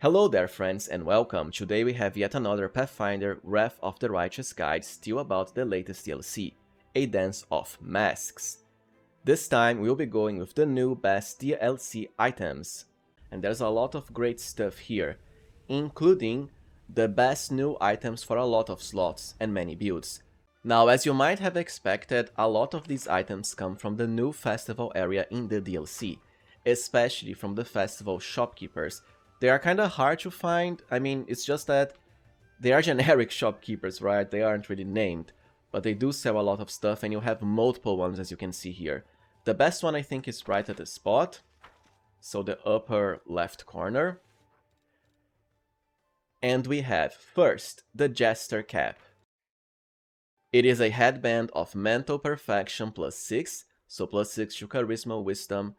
Hello there friends and welcome. Today we have yet another Pathfinder Wrath of the Righteous guide still about the latest DLC, A Dance of Masks. This time we'll be going with the new best DLC items. And there's a lot of great stuff here, including the best new items for a lot of slots and many builds. Now, as you might have expected, a lot of these items come from the new festival area in the DLC, especially from the festival shopkeepers. They are kinda hard to find. I mean, it's just that they are generic shopkeepers, right? They aren't really named, but they do sell a lot of stuff and you have multiple ones as you can see here. The best one I think is right at the spot, so the upper left corner. And we have, first, the Jester cap. It is a headband of mental perfection plus 6, so plus 6 to charisma, wisdom,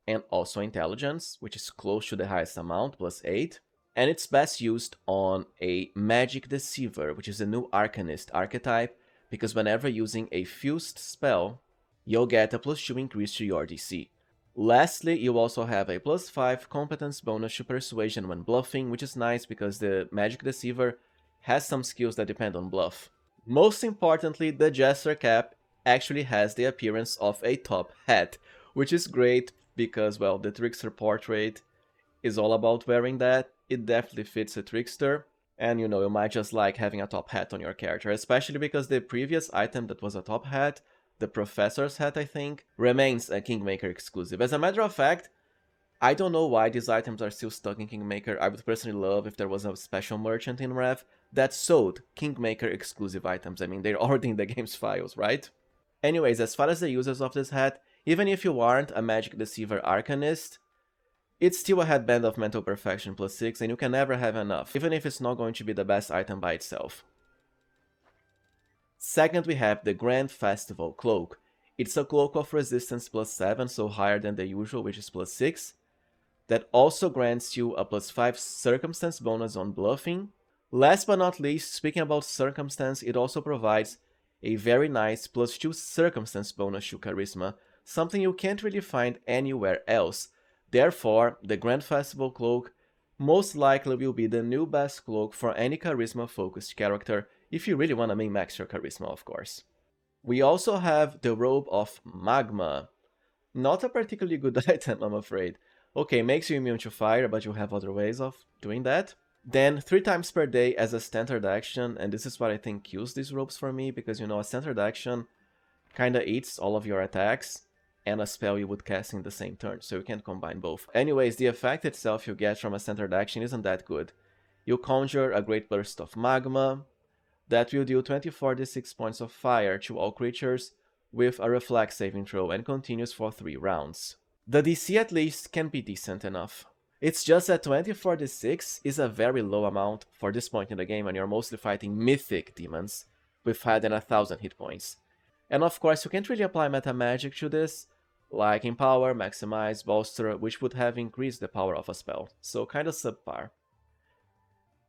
and also intelligence, which is close to the highest amount, plus 8. And it's best used on a Magic Deceiver, which is a new Arcanist archetype, because whenever using a fused spell, you'll get a plus 2 increase to your DC. Lastly, you also have a plus 5 competence bonus to persuasion when bluffing, which is nice because the Magic Deceiver has some skills that depend on bluff. Most importantly, the Jester cap actually has the appearance of a top hat, which is great because, well, the Trickster portrait is all about wearing that. It definitely fits a Trickster, and you know, you might just like having a top hat on your character, especially because the previous item that was a top hat, the Professor's hat I think, remains a Kingmaker exclusive. As a matter of fact, I don't know why these items are still stuck in Kingmaker. I would personally love if there was a special merchant in Rev that sold Kingmaker exclusive items. I mean, they're already in the game's files, right? Anyways, as far as the users of this hat, even if you aren't a Magic Deceiver Arcanist, it's still a headband of mental perfection plus 6 and you can never have enough, even if it's not going to be the best item by itself. Second, we have the Grand Festival Cloak. It's a Cloak of Resistance plus 7, so higher than the usual, which is plus 6. That also grants you a plus 5 circumstance bonus on bluffing. Last but not least, speaking about circumstance, it also provides a very nice plus 2 circumstance bonus to charisma, something you can't really find anywhere else. Therefore, the Grand Festival Cloak most likely will be the new best cloak for any charisma focused character, if you really want to min-max your charisma, of course. We also have the Robe of Magma. Not a particularly good item, I'm afraid. Okay, makes you immune to fire, but you have other ways of doing that. Then 3 times per day as a standard action, and this is what I think kills these robes for me, because you know, a standard action kinda eats all of your attacks and a spell you would cast in the same turn, so you can't combine both. Anyways, the effect itself you get from a standard action isn't that good. You conjure a great burst of magma that will deal 24d6 points of fire to all creatures with a reflex saving throw and continues for 3 rounds. The DC at least can be decent enough. It's just that 24d6 is a very low amount for this point in the game when you're mostly fighting Mythic demons with higher than 1000 hit points. And of course you can't really apply meta magic to this, like Empower, Maximize, Bolster, which would have increased the power of a spell, so kinda subpar.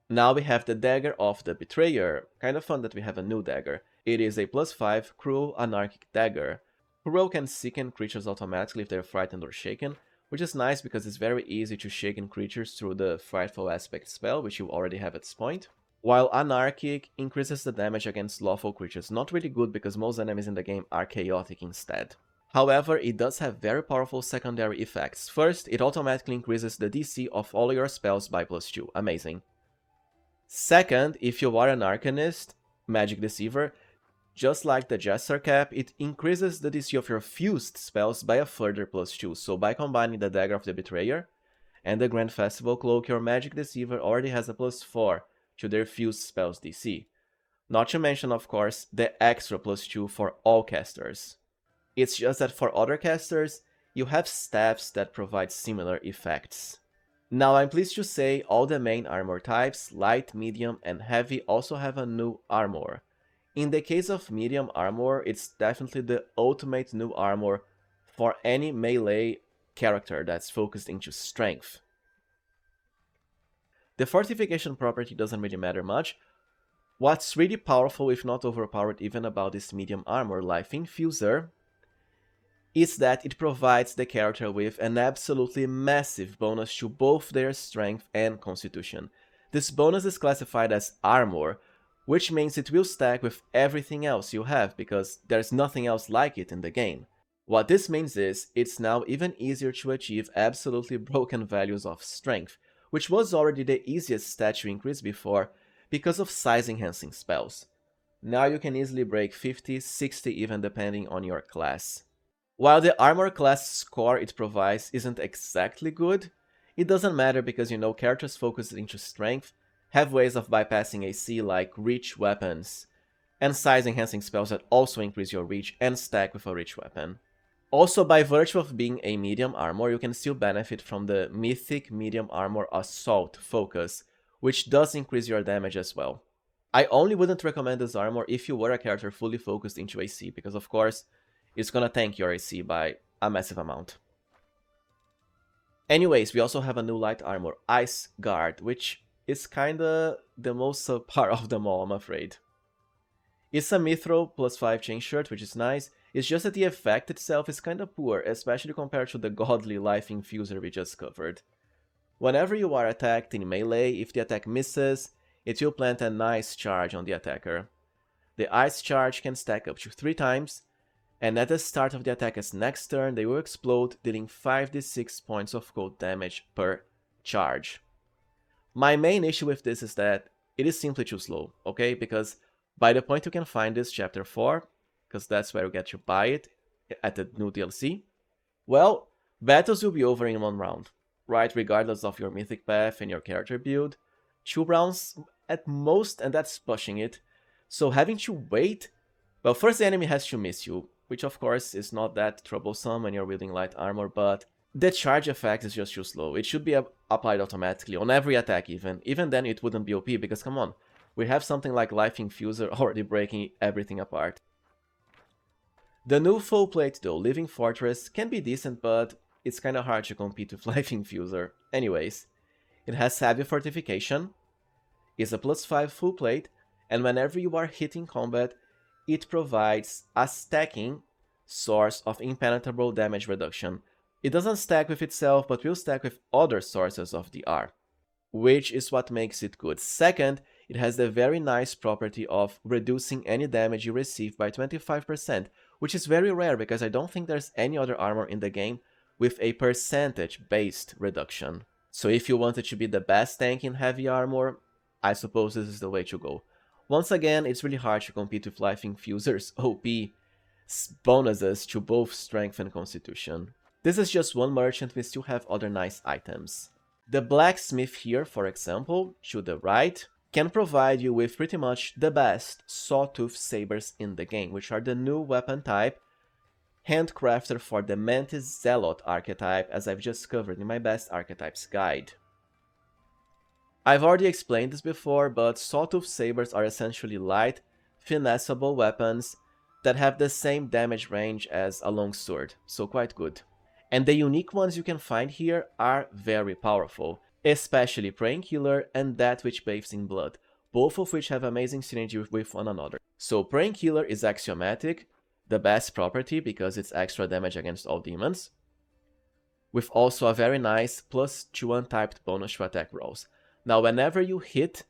Now we have the Dagger of the Betrayer. Kinda fun that we have a new dagger. It is a plus 5 Cruel Anarchic Dagger. Cruel can sicken creatures automatically if they're frightened or shaken, which is nice because it's very easy to shaken creatures through the Frightful Aspect spell, which you already have at this point. While Anarchic increases the damage against lawful creatures, not really good because most enemies in the game are chaotic instead. However, it does have very powerful secondary effects. First, it automatically increases the DC of all your spells by plus 2, amazing. Second, if you are an Arcanist, Magic Deceiver, just like the Jester cap, it increases the DC of your fused spells by a further plus 2, so by combining the Dagger of the Betrayer and the Grand Festival Cloak, your Magic Deceiver already has a plus 4 to their fused spells DC. Not to mention, of course, the extra plus 2 for all casters. It's just that for other casters, you have staffs that provide similar effects. Now I'm pleased to say all the main armor types, light, medium, and heavy, also have a new armor. In the case of medium armor, it's definitely the ultimate new armor for any melee character that's focused into strength. The fortification property doesn't really matter much. What's really powerful, if not overpowered even, about this medium armor, Life Infuser, is that it provides the character with an absolutely massive bonus to both their strength and constitution. This bonus is classified as armor, which means it will stack with everything else you have because there's nothing else like it in the game. What this means is, it's now even easier to achieve absolutely broken values of strength, which was already the easiest stat to increase before because of size enhancing spells. Now you can easily break 50, 60 even depending on your class. While the armor class score it provides isn't exactly good, it doesn't matter because characters focused into strength have ways of bypassing AC like reach weapons, and size enhancing spells that also increase your reach and stack with a reach weapon. Also, by virtue of being a medium armor, you can still benefit from the Mythic medium armor assault focus, which does increase your damage as well. I only wouldn't recommend this armor if you were a character fully focused into AC, because of course, it's gonna tank your AC by a massive amount. Anyways, we also have a new light armor, Ice Guard, which is kinda the most subpar of them all, I'm afraid. It's a Mithril +5 chain shirt, which is nice. It's just that the effect itself is kinda poor, especially compared to the godly life infuser we just covered. Whenever you are attacked in melee, if the attack misses, it will plant a nice charge on the attacker. The ice charge can stack up to 3 times, and at the start of the attacker's next turn, they will explode, dealing 5d6 points of cold damage per charge. My main issue with this is that it is simply too slow, okay? Because by the point you can find this chapter 4, because that's where you get to buy it at the new DLC, well, battles will be over in 1 round, right? Regardless of your mythic path and your character build. 2 rounds at most, and that's pushing it. So having to wait, well, first the enemy has to miss you, which of course is not that troublesome when you're wielding light armor, but the charge effect is just too slow. It should be applied automatically on every attack even. Even then it wouldn't be OP because come on, we have something like Life Infuser already breaking everything apart. The new full plate though, Living Fortress, can be decent, but it's kinda hard to compete with Life Infuser. Anyways, it has heavy fortification, is a +5 full plate, and whenever you are hit in combat, it provides a stacking source of impenetrable damage reduction. It doesn't stack with itself, but will stack with other sources of DR, which is what makes it good. Second, it has the very nice property of reducing any damage you receive by 25%, which is very rare because I don't think there's any other armor in the game with a percentage-based reduction. So if you wanted to be the best tank in heavy armor, I suppose this is the way to go. Once again, it's really hard to compete with Life Infuser's OP bonuses to both strength and constitution. This is just one merchant, we still have other nice items. The blacksmith here, for example, to the right, can provide you with pretty much the best Sawtooth sabers in the game, which are the new weapon type, handcrafted for the Mantis Zealot archetype, as I've just covered in my best archetypes guide. I've already explained this before, but Sawtooth sabers are essentially light, finessable weapons that have the same damage range as a longsword, so quite good. And the unique ones you can find here are very powerful, especially Praying Killer and That Which Bathes in Blood, both of which have amazing synergy with one another. So Praying Killer is axiomatic, the best property because it's extra damage against all demons, with also a very nice +2 untyped bonus to attack rolls. Now whenever you hit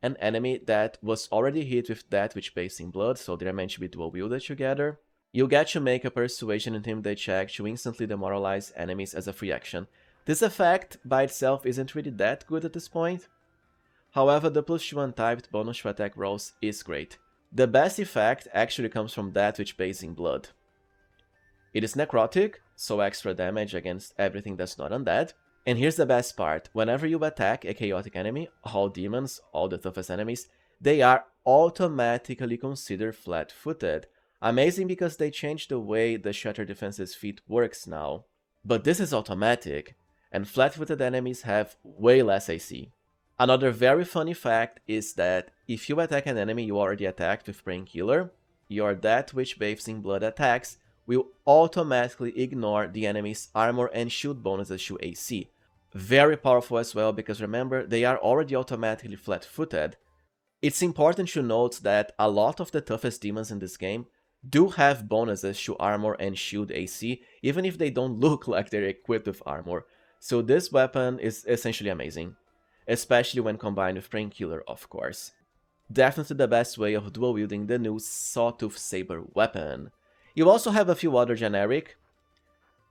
an enemy that was already hit with That Which Bathes in Blood, so they're meant to be dual wielded together, you get to make a Persuasion Intimidate check to instantly demoralize enemies as a free action. This effect by itself isn't really that good at this point. However, the +2 untyped bonus to attack rolls is great. The best effect actually comes from That Which Bathes in Blood. It is necrotic, so extra damage against everything that's not undead. And here's the best part, whenever you attack a chaotic enemy, all demons, all the toughest enemies, they are automatically considered flat-footed. Amazing because they changed the way the Shatter Defense's feat works now. But this is automatic, and flat-footed enemies have way less AC. Another very funny fact is that if you attack an enemy you already attacked with Praying Killer, your That Which Bathes in Blood attacks will automatically ignore the enemy's armor and shield bonuses to AC. Very powerful as well because remember, they are already automatically flat-footed. It's important to note that a lot of the toughest demons in this game do have bonuses to armor and shield AC, even if they don't look like they're equipped with armor. So this weapon is essentially amazing, especially when combined with Painkiller, of course. Definitely the best way of dual wielding the new Sawtooth Saber weapon. You also have a few other generic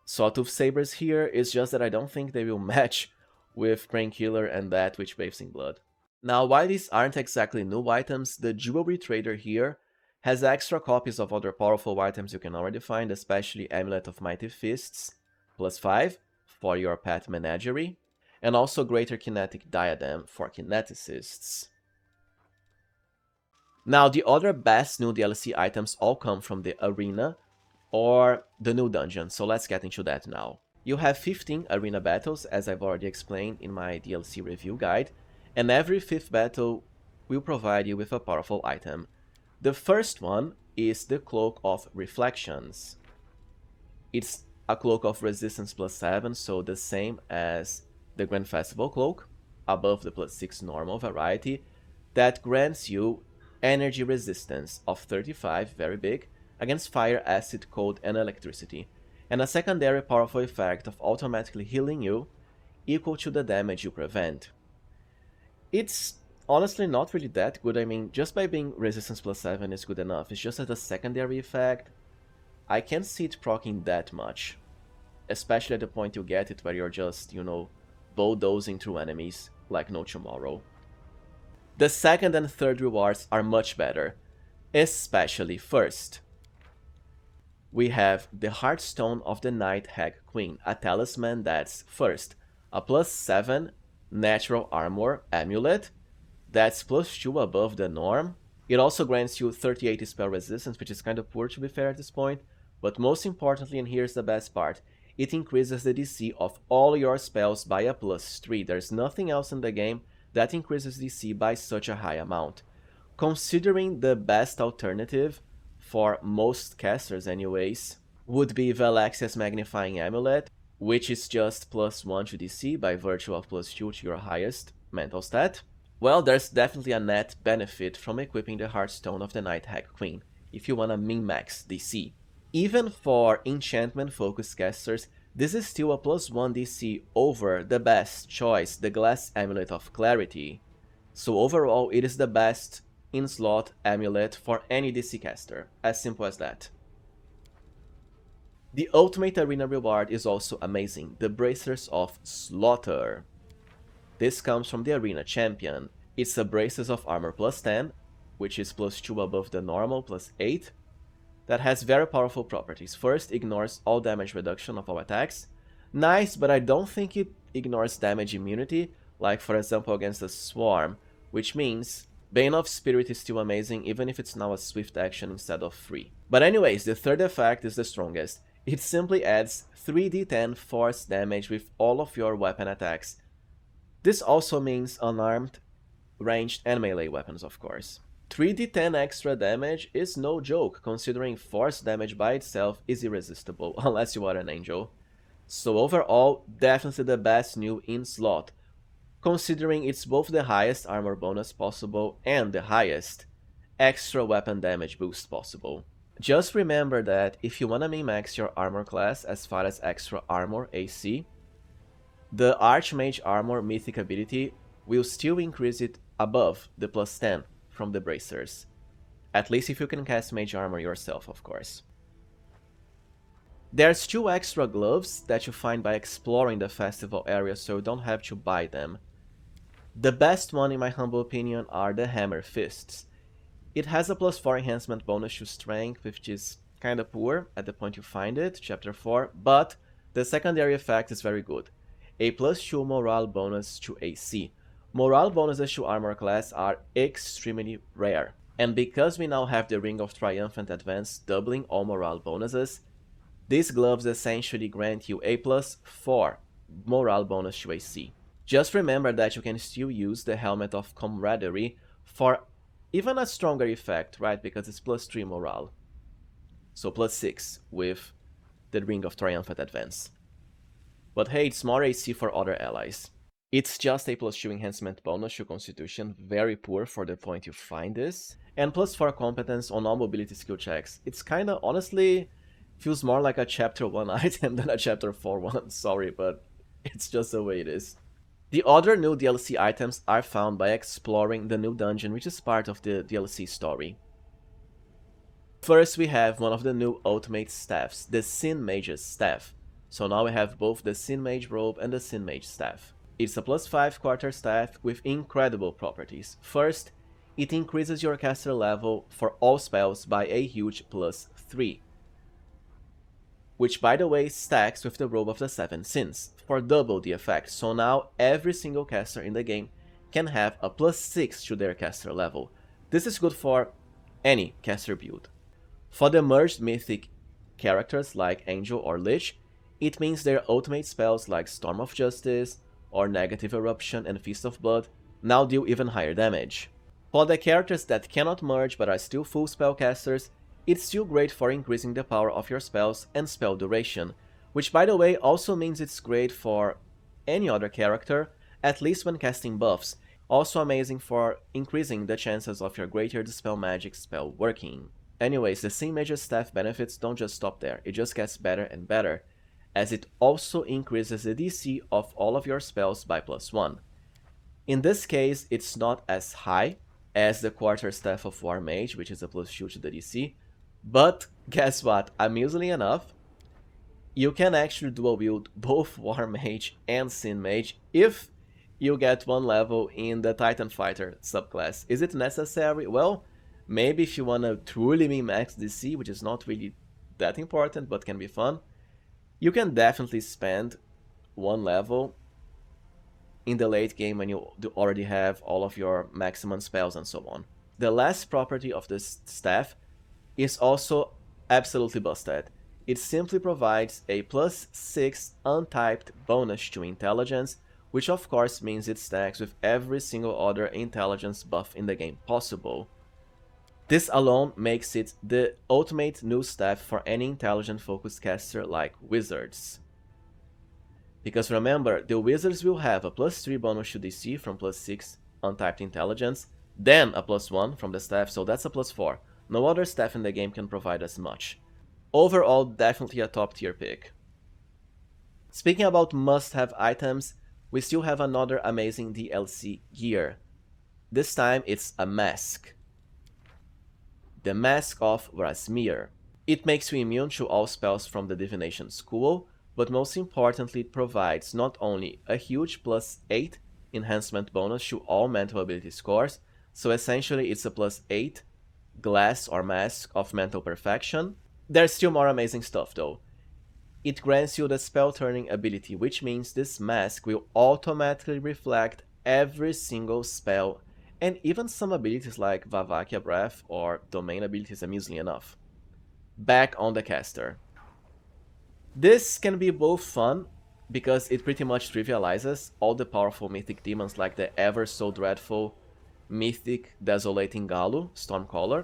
Sawtooth Sabers here, it's just that I don't think they will match with Painkiller and that which bathes in blood. Now, while these aren't exactly new items, the Jewelry Trader here has extra copies of other powerful items you can already find, especially Amulet of Mighty Fists, +5 for your pet menagerie, and also Greater Kinetic Diadem for kineticists. Now, the other best new DLC items all come from the arena or the new dungeon, so let's get into that now. You have 15 arena battles, as I've already explained in my DLC review guide, and every 5th battle will provide you with a powerful item. The first one is the Cloak of Reflections. It's a Cloak of Resistance +7, so the same as the Grand Festival Cloak, above the +6 normal variety, that grants you energy resistance of 35, very big, against fire, acid, cold, and electricity, and a secondary powerful effect of automatically healing you equal to the damage you prevent. It's honestly not really that good. I mean, just by being resistance +7 is good enough. It's just as a secondary effect, I can't see it proccing that much, especially at the point you get it where you're just, you know, bulldozing through enemies like no tomorrow. The second and third rewards are much better, especially first. We have the Heartstone of the Night Hag Queen, a talisman that's first, a +7 natural armor amulet, that's +2 above the norm. It also grants you 38 spell resistance, which is kind of poor to be fair at this point, but most importantly, and here's the best part, it increases the DC of all your spells by a +3. There's nothing else in the game that increases DC by such a high amount. Considering the best alternative for most casters anyways would be Valexia's Magnifying Amulet, which is just +1 to DC by virtue of +2 to your highest mental stat. Well, there's definitely a net benefit from equipping the Heartstone of the Night Hag Queen, if you wanna min-max DC. Even for enchantment-focused casters, this is still a +1 DC over the best choice, the Glass Amulet of Clarity. So overall, it is the best in-slot amulet for any DC caster, as simple as that. The ultimate arena reward is also amazing, the Bracers of Slaughter. This comes from the arena champion. It's a Braces of Armor +10, which is +2 above the normal, +8, that has very powerful properties. First, ignores all damage reduction of all attacks. Nice, but I don't think it ignores damage immunity, like for example against a Swarm, which means Bane of Spirit is still amazing, even if it's now a swift action instead of free. But anyways, the third effect is the strongest. It simply adds 3d10 force damage with all of your weapon attacks. This also means unarmed, ranged, and melee weapons, of course. 3d10 extra damage is no joke, considering force damage by itself is irresistible, unless you are an angel. So overall, definitely the best new in-slot, considering it's both the highest armor bonus possible and the highest extra weapon damage boost possible. Just remember that if you wanna min-max your armor class as far as extra armor AC, the Archmage Armor Mythic ability will still increase it above the +10 from the Bracers. At least if you can cast Mage Armor yourself, of course. There's 2 extra gloves that you find by exploring the festival area, so you don't have to buy them. The best one, in my humble opinion, are the Hammer Fists. It has a +4 enhancement bonus to strength, which is kinda poor at the point you find it, chapter 4, but the secondary effect is very good. A +2 morale bonus to AC. Morale bonuses to armor class are extremely rare, and because we now have the Ring of Triumphant Advance doubling all morale bonuses, these gloves essentially grant you a +4 morale bonus to AC. Just remember that you can still use the Helmet of Camaraderie for even a stronger effect, right? Because it's +3 morale. So +6 with the Ring of Triumphant Advance. But hey, it's more AC for other allies. It's just a +2 enhancement bonus to Constitution, very poor for the point you find this. and +4 competence on all mobility skill checks. It's kinda, honestly, feels more like a chapter 1 item than a chapter 4 one, sorry, but it's just the way it is. The other new DLC items are found by exploring the new dungeon, which is part of the DLC story. First, we have one of the new ultimate staffs, the Sin Mage's Staff. So now we have both the Sin Mage Robe and the Sin Mage Staff. It's a +5 quarter staff with incredible properties. First, it increases your caster level for all spells by a huge +3. Which, by the way, stacks with the Robe of the 7 Sins, for double the effect, so now every single caster in the game can have a +6 to their caster level. This is good for any caster build. For the merged Mythic characters like Angel or Lich, it means their ultimate spells like Storm of Justice or Negative Eruption and Feast of Blood now deal even higher damage. For the characters that cannot merge but are still full spellcasters, it's still great for increasing the power of your spells and spell duration, which by the way also means it's great for any other character, at least when casting buffs, also amazing for increasing the chances of your greater dispel magic spell working. Anyways, the Sin Mage's Staff benefits don't just stop there, it just gets better and better, as it also increases the DC of all of your spells by +1. In this case, it's not as high as the Quarter Staff of War Mage, which is a +2 to the DC, but guess what, amusingly enough, you can actually dual wield both War Mage and Sin Mage if you get 1 level in the Titan Fighter subclass. Is it necessary? Well, maybe if you wanna truly min-max DC, which is not really that important but can be fun, you can definitely spend 1 level in the late game when you already have all of your maximum spells and so on. The last property of this staff is also absolutely busted. It simply provides a +6 untyped bonus to intelligence, which of course means it stacks with every single other intelligence buff in the game possible. This alone makes it the ultimate new staff for any intelligent focused caster like wizards. Because remember, the wizards will have a +3 bonus to DC from +6 untyped intelligence, then a +1 from the staff, so that's a +4. No other staff in the game can provide as much. Overall, definitely a top tier pick. Speaking about must-have items, we still have another amazing DLC gear. This time it's a mask. The Mask of Razmir. It makes you immune to all spells from the Divination School, but most importantly it provides not only a huge +8 enhancement bonus to all mental ability scores, so essentially it's a +8 glass or mask of mental perfection. There's still more amazing stuff though. It grants you the spell turning ability, which means this mask will automatically reflect every single spell and even some abilities like Vavakia Breath or domain abilities, amusingly enough, back on the caster. This can be both fun, because it pretty much trivializes all the powerful mythic demons like the ever so dreadful Mythic Desolating Galu, Stormcaller.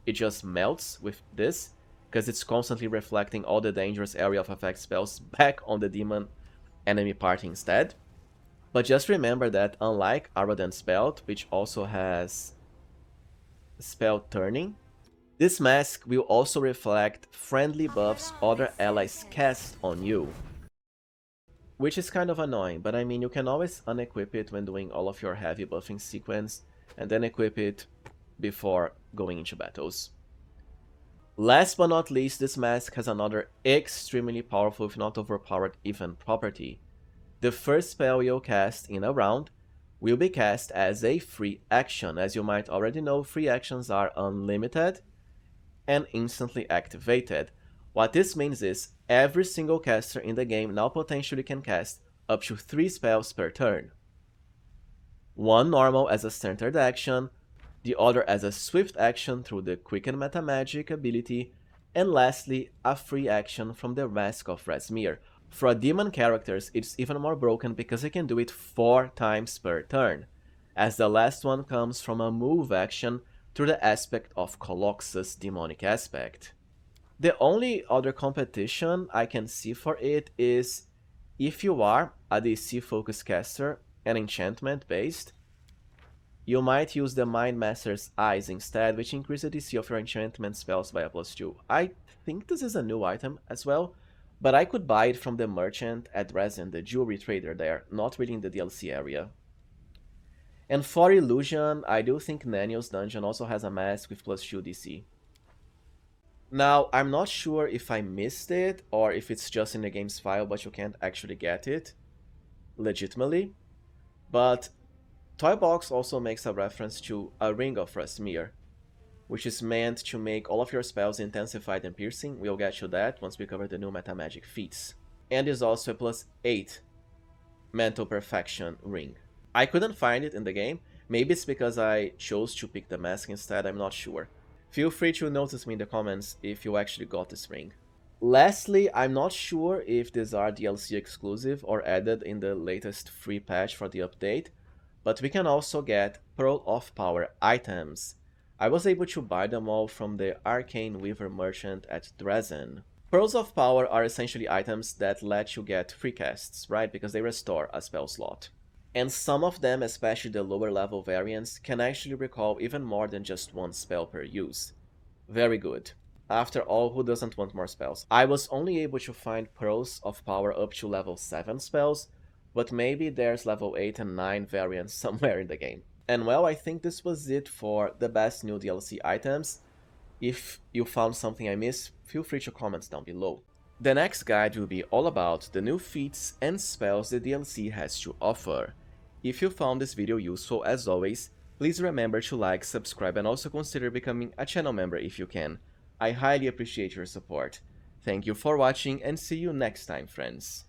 It just melts with this, because it's constantly reflecting all the dangerous area of effect spells back on the demon enemy party instead. But just remember that unlike Aradan Spelled, which also has spell turning, this mask will also reflect friendly buffs other allies cast on you. Which is kind of annoying, but I mean you can always unequip it when doing all of your heavy buffing sequence, and then equip it before going into battles. Last but not least, this mask has another extremely powerful, if not overpowered even, property. The first spell you'll cast in a round will be cast as a free action. As you might already know, free actions are unlimited and instantly activated. What this means is every single caster in the game now potentially can cast up to 3 spells per turn. One normal as a standard action, the other as a swift action through the Quicken Meta Magic ability, and lastly, a free action from the Mask of Razmir. For demon characters, it's even more broken because you can do it 4 times per turn, as the last one comes from a move action through the aspect of Colox's demonic aspect. The only other competition I can see for it is if you are a DC focused caster and enchantment based, you might use the Mind Master's Eyes instead, which increases the DC of your enchantment spells by a +2. I think this is a new item as well, but I could buy it from the merchant at Resin, the jewelry trader there, not really in the DLC area. And for Illusion, I do think Nanio's dungeon also has a mask with +2 DC. Now, I'm not sure if I missed it, or if it's just in the game's file but you can't actually get it legitimately, but Toybox also makes a reference to a Ring of Razmir, which is meant to make all of your spells intensified and piercing. We'll get to that once we cover the new meta magic feats. And is also a +8 mental perfection ring. I couldn't find it in the game. Maybe it's because I chose to pick the mask instead, I'm not sure. Feel free to notice me in the comments if you actually got this ring. Lastly, I'm not sure if these are DLC exclusive or added in the latest free patch for the update, but we can also get Pearl of Power items. I was able to buy them all from the Arcane Weaver merchant at Dresden. Pearls of Power are essentially items that let you get free casts, right? Because they restore a spell slot. And some of them, especially the lower level variants, can actually recall even more than just one spell per use. Very good. After all, who doesn't want more spells? I was only able to find Pearls of Power up to level 7 spells, but maybe there's level 8 and 9 variants somewhere in the game. And well, I think this was it for the best new DLC items. If you found something I missed, feel free to comment down below. The next guide will be all about the new feats and spells the DLC has to offer. If you found this video useful, as always, please remember to like, subscribe, and also consider becoming a channel member if you can. I highly appreciate your support. Thank you for watching and see you next time, friends.